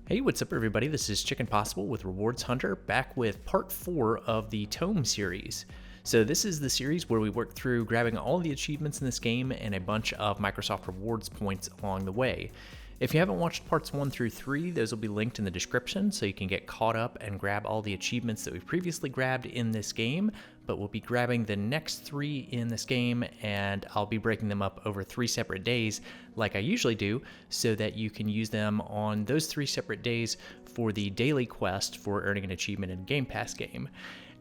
Hey, what's up everybody? This is Chicken Possible with Rewards Hunter, back with part 4 of the TOEM series. So this is the series where we work through grabbing all the achievements in this game and a bunch of Microsoft Rewards points along the way. If you haven't watched parts 1 through 3, those will be linked in the description so you can get caught up and grab all the achievements that we've previously grabbed in this game, but we'll be grabbing the next 3 in this game, and I'll be breaking them up over 3 separate days like I usually do, so that you can use them on those 3 separate days for the daily quest for earning an achievement in a Game Pass game.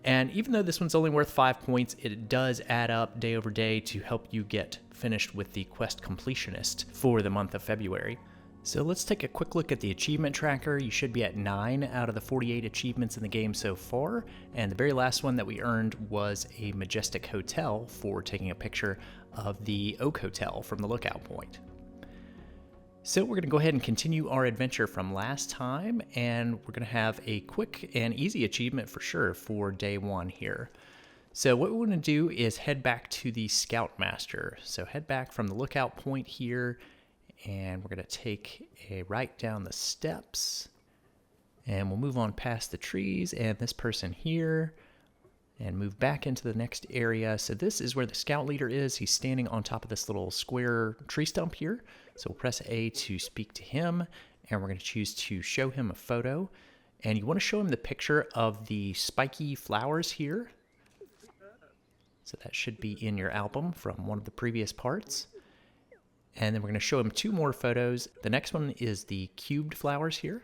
And even though this one's only worth 5 points, it does add up day over day to help you get finished with the quest Completionist for the month of February. So let's take a quick look at the achievement tracker. You should be at 9 out of the 48 achievements in the game so far, and the very last one that we earned was a Majestic Hotel for taking a picture of the Oak Hotel from the lookout point. So we're going to go ahead and continue our adventure from last time, and we're going to have a quick and easy achievement for sure for day 1 here. So what we want to do is head back to the Scoutmaster. So head back from the lookout point here, and we're going to take a right down the steps, and we'll move on past the trees and this person here and move back into the next area. So this is where the scout leader is. He's standing on top of this little square tree stump here. So we'll press A to speak to him, and we're going to choose to show him a photo. And you want to show him the picture of the spiky flowers here. So that should be in your album from one of the previous parts. And then we're going to show him 2 more photos. The next one is the cubed flowers here.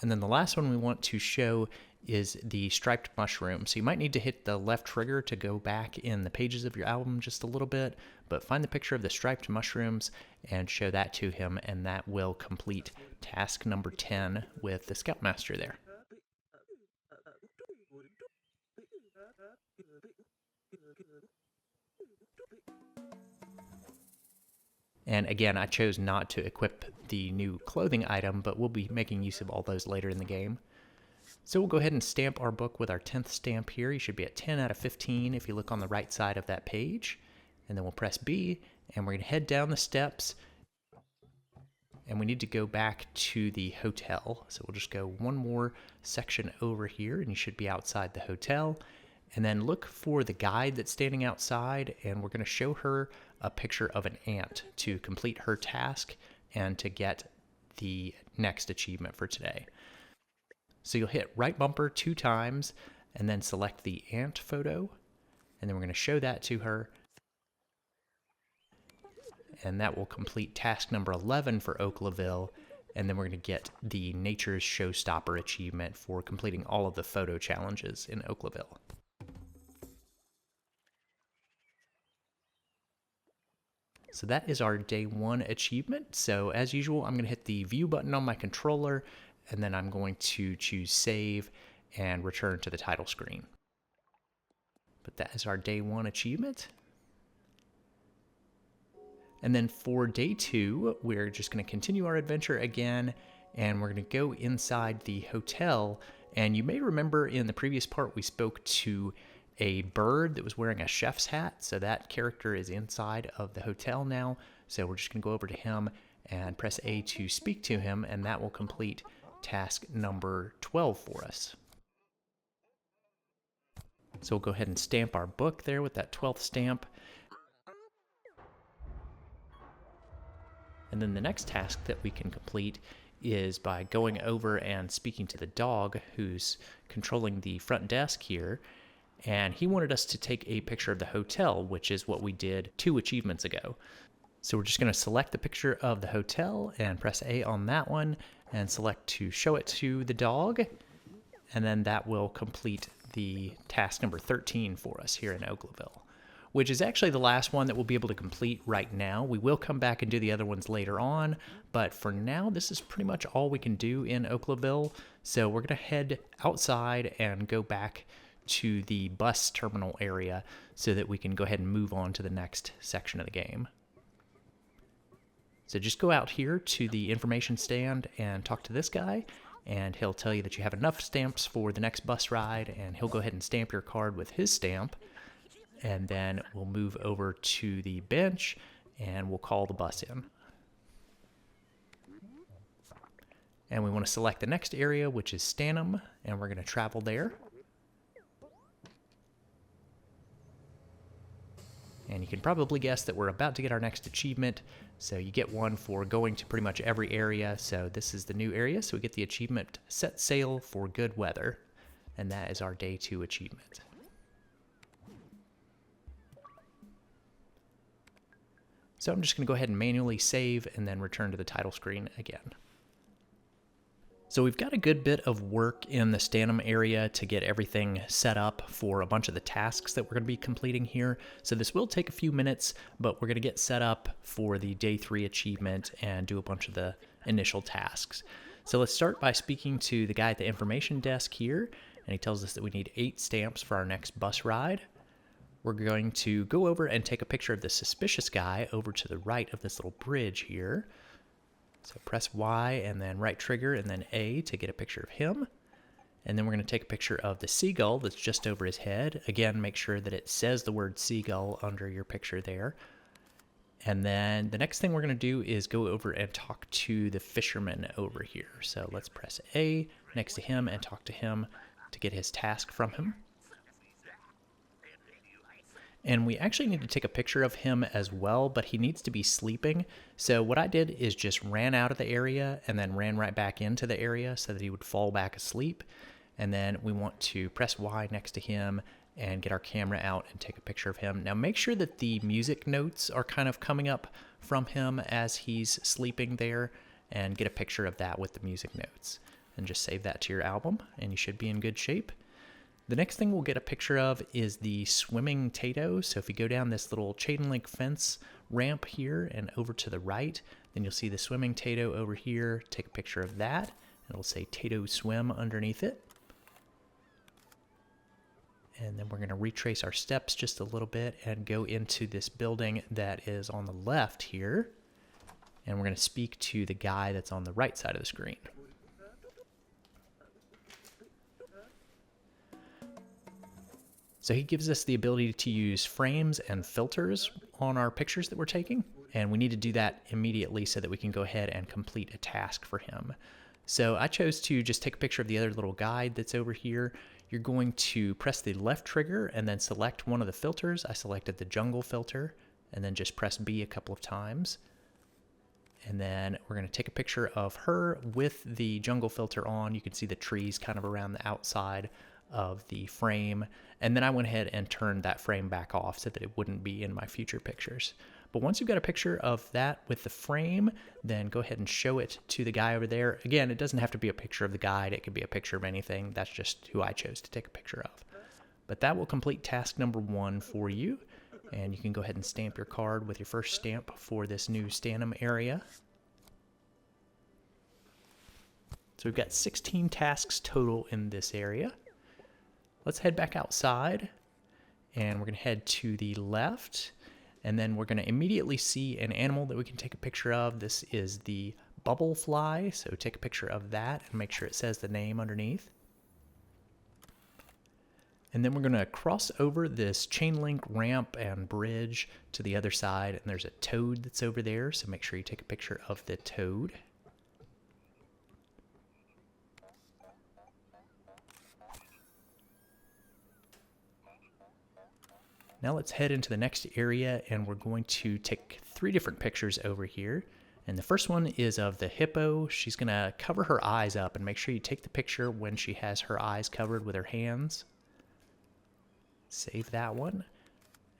And then the last one we want to show is the striped mushroom. So you might need to hit the left trigger to go back in the pages of your album just a little bit, but find the picture of the striped mushrooms and show that to him, and that will complete task number 10 with the Scoutmaster there. And again, I chose not to equip the new clothing item, but we'll be making use of all those later in the game. So we'll go ahead and stamp our book with our 10th stamp here. You should be at 10 out of 15 if you look on the right side of that page. And then we'll press B, and we're going to head down the steps. And we need to go back to the hotel. So we'll just go one more section over here, and you should be outside the hotel. And then look for the guide that's standing outside, and we're going to show her a picture of an ant to complete her task and to get the next achievement for today. So you'll hit right bumper 2 times and then select the ant photo, and then we're going to show that to her. And that will complete task number 11 for Oaklaville, and then we're going to get the Nature's Showstopper achievement for completing all of the photo challenges in Oaklaville. So that is our day 1 achievement. So as usual, I'm going to hit the view button on my controller, and then I'm going to choose save and return to the title screen. But that is our day 1 achievement. And then for day 2, we're just going to continue our adventure again, and we're going to go inside the hotel. And you may remember in the previous part we spoke to a bird that was wearing a chef's hat, so that character is inside of the hotel now. So we're just going to go over to him and press A to speak to him, and that will complete task number 12 for us. So we'll go ahead and stamp our book there with that 12th stamp. And then the next task that we can complete is by going over and speaking to the dog who's controlling the front desk here. And he wanted us to take a picture of the hotel, which is what we did 2 achievements ago. So we're just going to select the picture of the hotel and press A on that one and select to show it to the dog. And then that will complete the task number 13 for us here in Oaklaville, which is actually the last one that we'll be able to complete right now. We will come back and do the other ones later on, but for now, this is pretty much all we can do in Oaklaville. So we're going to head outside and go back to the bus terminal area so that we can go ahead and move on to the next section of the game. So just go out here to the information stand and talk to this guy, and he'll tell you that you have enough stamps for the next bus ride, and he'll go ahead and stamp your card with his stamp. and then we'll move over to the bench and we'll call the bus in. And we want to select the next area, which is Stanham, and we're going to travel there. And you can probably guess that we're about to get our next achievement. So you get one for going to pretty much every area. So this is the new area. So we get the achievement, Set Sail for Good Weather. And that is our day 2 achievement. So I'm just going to go ahead and manually save and then return to the title screen again. So we've got a good bit of work in the Stanham area to get everything set up for a bunch of the tasks that we're going to be completing here. So this will take a few minutes, but we're going to get set up for the day 3 achievement and do a bunch of the initial tasks. So let's start by speaking to the guy at the information desk here, and he tells us that we need 8 stamps for our next bus ride. We're going to go over and take a picture of the suspicious guy over to the right of this little bridge here. So press Y and then right trigger and then A to get a picture of him. And then we're going to take a picture of the seagull that's just over his head. Again, make sure that it says the word seagull under your picture there. And then the next thing we're going to do is go over and talk to the fisherman over here. So let's press A next to him and talk to him to get his task from him. And we actually need to take a picture of him as well, but he needs to be sleeping. So what I did is just ran out of the area and then ran right back into the area so that he would fall back asleep. And then we want to press Y next to him and get our camera out and take a picture of him. Now make sure that the music notes are kind of coming up from him as he's sleeping there, and get a picture of that with the music notes. And just save that to your album and you should be in good shape. The next thing we'll get a picture of is the swimming Tato. So if you go down this little chain link fence ramp here and over to the right, then you'll see the swimming Tato over here. Take a picture of that, and it'll say Tato Swim underneath it. And then we're going to retrace our steps just a little bit and go into this building that is on the left here. And we're going to speak to the guy that's on the right side of the screen. So he gives us the ability to use frames and filters on our pictures that we're taking, and we need to do that immediately so that we can go ahead and complete a task for him. So I chose to just take a picture of the other little guide that's over here. You're going to press the left trigger and then select one of the filters. I selected the jungle filter, and then just press B a couple of times. And then we're going to take a picture of her with the jungle filter on. You can see the trees kind of around the outside of the frame, and then I went ahead and turned that frame back off so that it wouldn't be in my future pictures. But once you've got a picture of that with the frame, then go ahead and show it to the guy over there. Again, it doesn't have to be a picture of the guide, it could be a picture of anything. That's just who I chose to take a picture of. But that will complete task number 1 for you, and you can go ahead and stamp your card with your first stamp for this new Stanham area. So we've got 16 tasks total in this area. Let's head back outside, and we're going to head to the left, and then we're going to immediately see an animal that we can take a picture of. This is the bubble fly, so take a picture of that and make sure it says the name underneath. And then we're going to cross over this chain link ramp and bridge to the other side, and there's a toad that's over there, so make sure you take a picture of the toad. Now let's head into the next area, and we're going to take 3 different pictures over here. And the first one is of the hippo. She's going to cover her eyes up, and make sure you take the picture when she has her eyes covered with her hands. Save that one.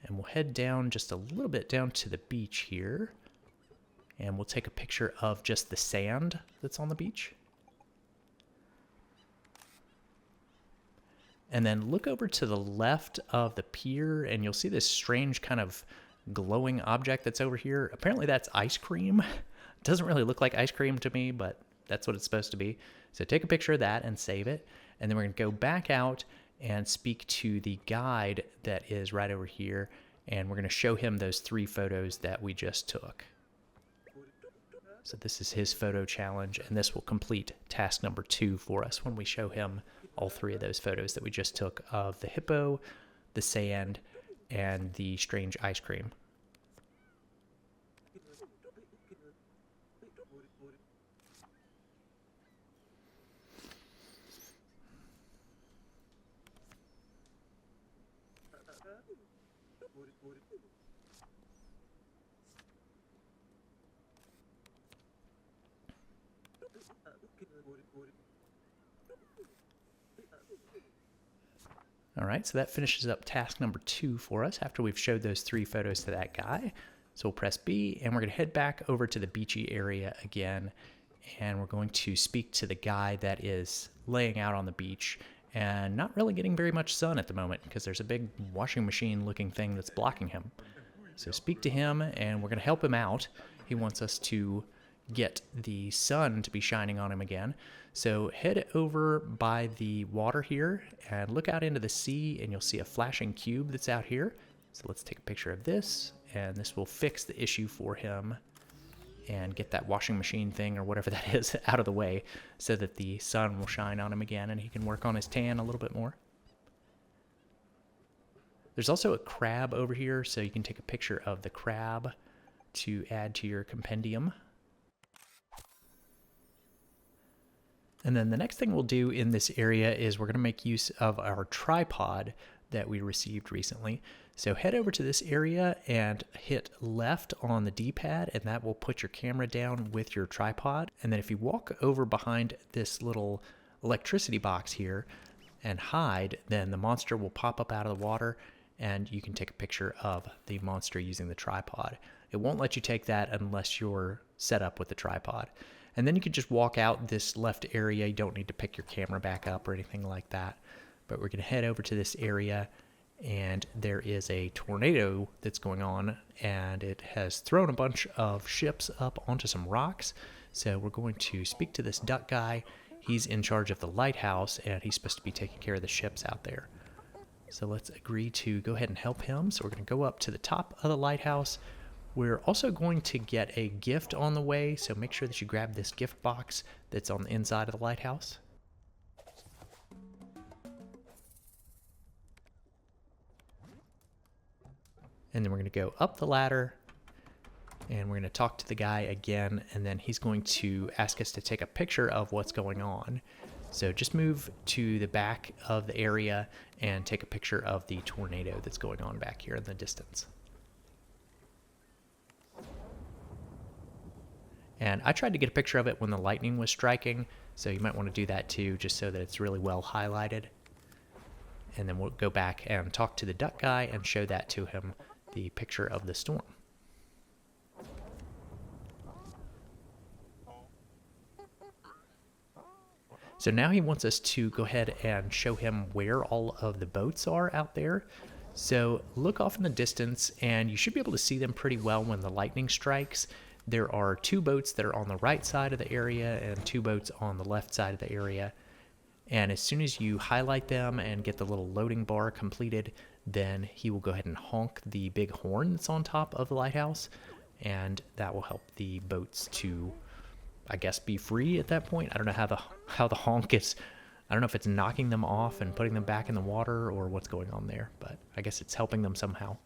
And we'll head down just a little bit down to the beach here. And we'll take a picture of just the sand that's on the beach. And then look over to the left of the pier, and you'll see this strange kind of glowing object that's over here. Apparently that's ice cream. It doesn't really look like ice cream to me, but that's what it's supposed to be. So take a picture of that and save it. And then we're going to go back out and speak to the guide that is right over here. And we're going to show him those 3 photos that we just took. So this is his photo challenge, and this will complete task number 2 for us when we show him all 3 of those photos that we just took of the hippo, the sand, and the strange ice cream. All right, so that finishes up task number 2 for us after we've showed those 3 photos to that guy. So we'll press B, and we're going to head back over to the beachy area again, and we're going to speak to the guy that is laying out on the beach and not really getting very much sun at the moment because there's a big washing machine looking thing that's blocking him. So speak to him, and we're going to help him out. He wants us to get the sun to be shining on him again. So head over by the water here and look out into the sea, and you'll see a flashing cube that's out here. So let's take a picture of this, and this will fix the issue for him and get that washing machine thing or whatever that is out of the way so that the sun will shine on him again and he can work on his tan a little bit more. There's also a crab over here, so you can take a picture of the crab to add to your compendium. And then the next thing we'll do in this area is we're going to make use of our tripod that we received recently. So head over to this area and hit left on the D-pad, and that will put your camera down with your tripod. And then if you walk over behind this little electricity box here and hide, then the monster will pop up out of the water and you can take a picture of the monster using the tripod. It won't let you take that unless you're set up with the tripod. And then you can just walk out this left area. You don't need to pick your camera back up or anything like that. But we're going to head over to this area, and there is a tornado that's going on, and it has thrown a bunch of ships up onto some rocks. So we're going to speak to this duck guy. He's in charge of the lighthouse, and he's supposed to be taking care of the ships out there. So let's agree to go ahead and help him. So we're going to go up to the top of the lighthouse. We're also going to get a gift on the way, so make sure that you grab this gift box that's on the inside of the lighthouse. And then we're going to go up the ladder, and we're going to talk to the guy again, and then he's going to ask us to take a picture of what's going on. So just move to the back of the area and take a picture of the tornado that's going on back here in the distance. And I tried to get a picture of it when the lightning was striking, so you might want to do that too, just so that it's really well highlighted. And then we'll go back and talk to the duck guy and show that to him, the picture of the storm. So now he wants us to go ahead and show him where all of the boats are out there. So look off in the distance, and you should be able to see them pretty well when the lightning strikes. There are 2 boats that are on the right side of the area and 2 boats on the left side of the area. And as soon as you highlight them and get the little loading bar completed, then he will go ahead and honk the big horn that's on top of the lighthouse, and that will help the boats to, I guess, be free at that point. I don't know how the honk is. I don't know if it's knocking them off and putting them back in the water or what's going on there, but I guess it's helping them somehow.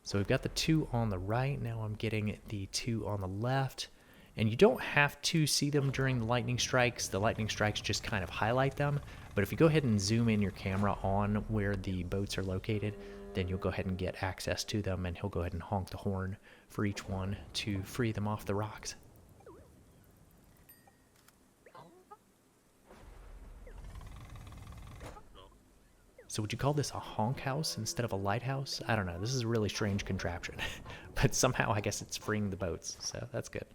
So we've got the 2 on the right. Now I'm getting the 2 on the left. And you don't have to see them during the lightning strikes. The lightning strikes just kind of highlight them. But if you go ahead and zoom in your camera on where the boats are located, then you'll go ahead and get access to them, and he'll go ahead and honk the horn for each one to free them off the rocks. So would you call this a honk house instead of a lighthouse? I don't know. This is a really strange contraption. But somehow I guess it's freeing the boats, so that's good.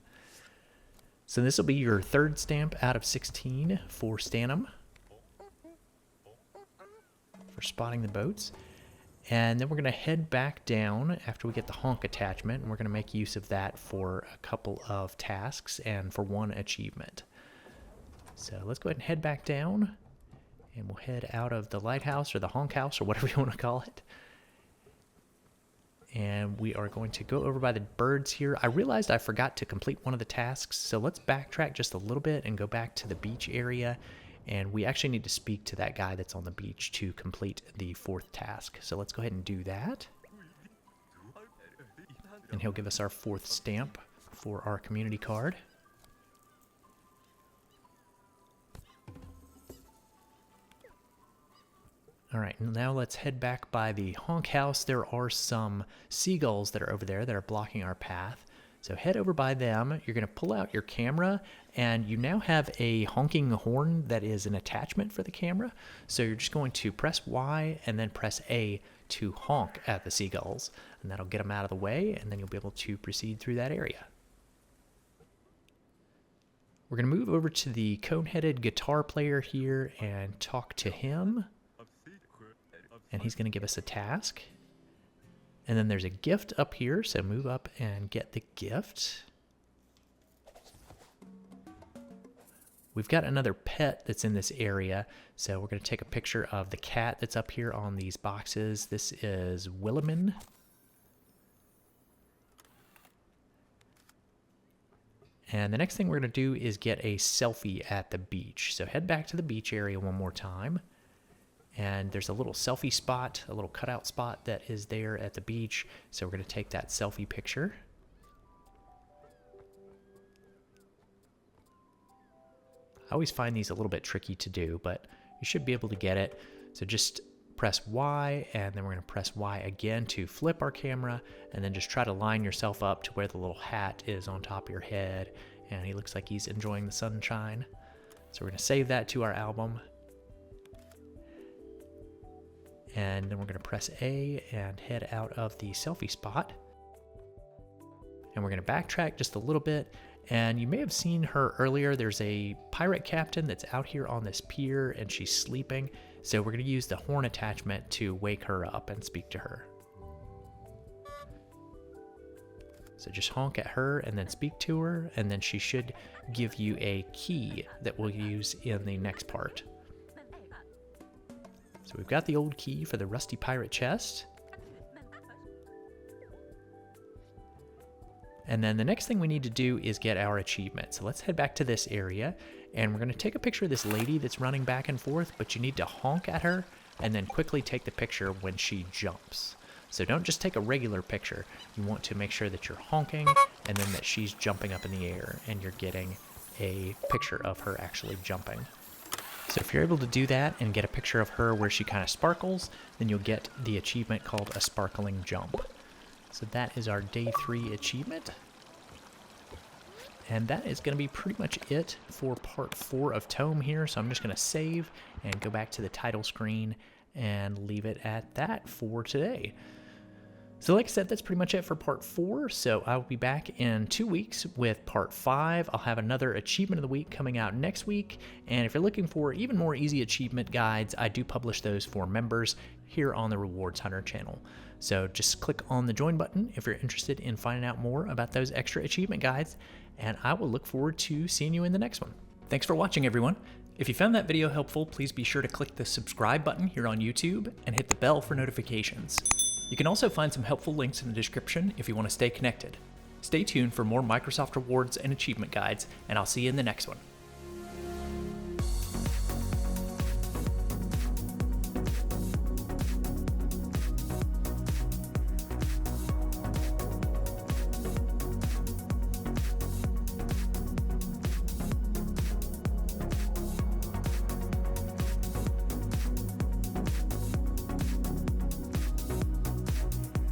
So this will be your 3rd stamp out of 16 for Stanum, for spotting the boats. And then we're going to head back down after we get the honk attachment, and we're going to make use of that for a couple of tasks and for 1 achievement. So let's go ahead and head back down. And we'll head out of the lighthouse or the honk house or whatever you want to call it. And we are going to go over by the birds here. I realized I forgot to complete one of the tasks, so let's backtrack just a little bit and go back to the beach area. And we actually need to speak to that guy that's on the beach to complete the 4th task. So let's go ahead and do that. And he'll give us our 4th stamp for our community card. All right, now let's head back by the honk house. There are some seagulls that are over there that are blocking our path. So head over by them. You're going to pull out your camera, and you now have a honking horn that is an attachment for the camera. So you're just going to press Y and then press A to honk at the seagulls, and that'll get them out of the way, and then you'll be able to proceed through that area. We're going to move over to the cone-headed guitar player here and talk to him. And he's going to give us a task. And then there's a gift up here, so move up and get the gift. We've got another pet that's in this area, so we're going to take a picture of the cat that's up here on these boxes. This is Williman. And the next thing we're going to do is get a selfie at the beach. So head back to the beach area one more time. And there's a little selfie spot, a little cutout spot that is there at the beach. So we're going to take that selfie picture. I always find these a little bit tricky to do, but you should be able to get it. So just press Y, and then we're going to press Y again to flip our camera, and then just try to line yourself up to where the little hat is on top of your head. And he looks like he's enjoying the sunshine. So we're going to save that to our album. And then we're going to press A and head out of the selfie spot. And we're going to backtrack just a little bit. And you may have seen her earlier. There's a pirate captain that's out here on this pier, and she's sleeping. So we're going to use the horn attachment to wake her up and speak to her. So just honk at her and then speak to her, and then she should give you a key that we'll use in the next part. So we've got the old key for the rusty pirate chest. And then the next thing we need to do is get our achievement. So let's head back to this area, and we're going to take a picture of this lady that's running back and forth, but you need to honk at her and then quickly take the picture when she jumps. So don't just take a regular picture. You want to make sure that you're honking and then that she's jumping up in the air and you're getting a picture of her actually jumping. So if you're able to do that and get a picture of her where she kind of sparkles, then you'll get the achievement called a sparkling jump. So that is our day 3 achievement. And that is going to be pretty much it for part 4 of TOEM here. So I'm just going to save and go back to the title screen and leave it at that for today. So like I said, that's pretty much it for part 4. So I'll be back in 2 weeks with part 5. I'll have another achievement of the week coming out next week. And if you're looking for even more easy achievement guides, I do publish those for members here on the Rewards Hunter channel. So just click on the join button if you're interested in finding out more about those extra achievement guides. And I will look forward to seeing you in the next one. Thanks for watching, everyone. If you found that video helpful, please be sure to click the subscribe button here on YouTube and hit the bell for notifications. You can also find some helpful links in the description if you want to stay connected. Stay tuned for more Microsoft Rewards and achievement guides, and I'll see you in the next one.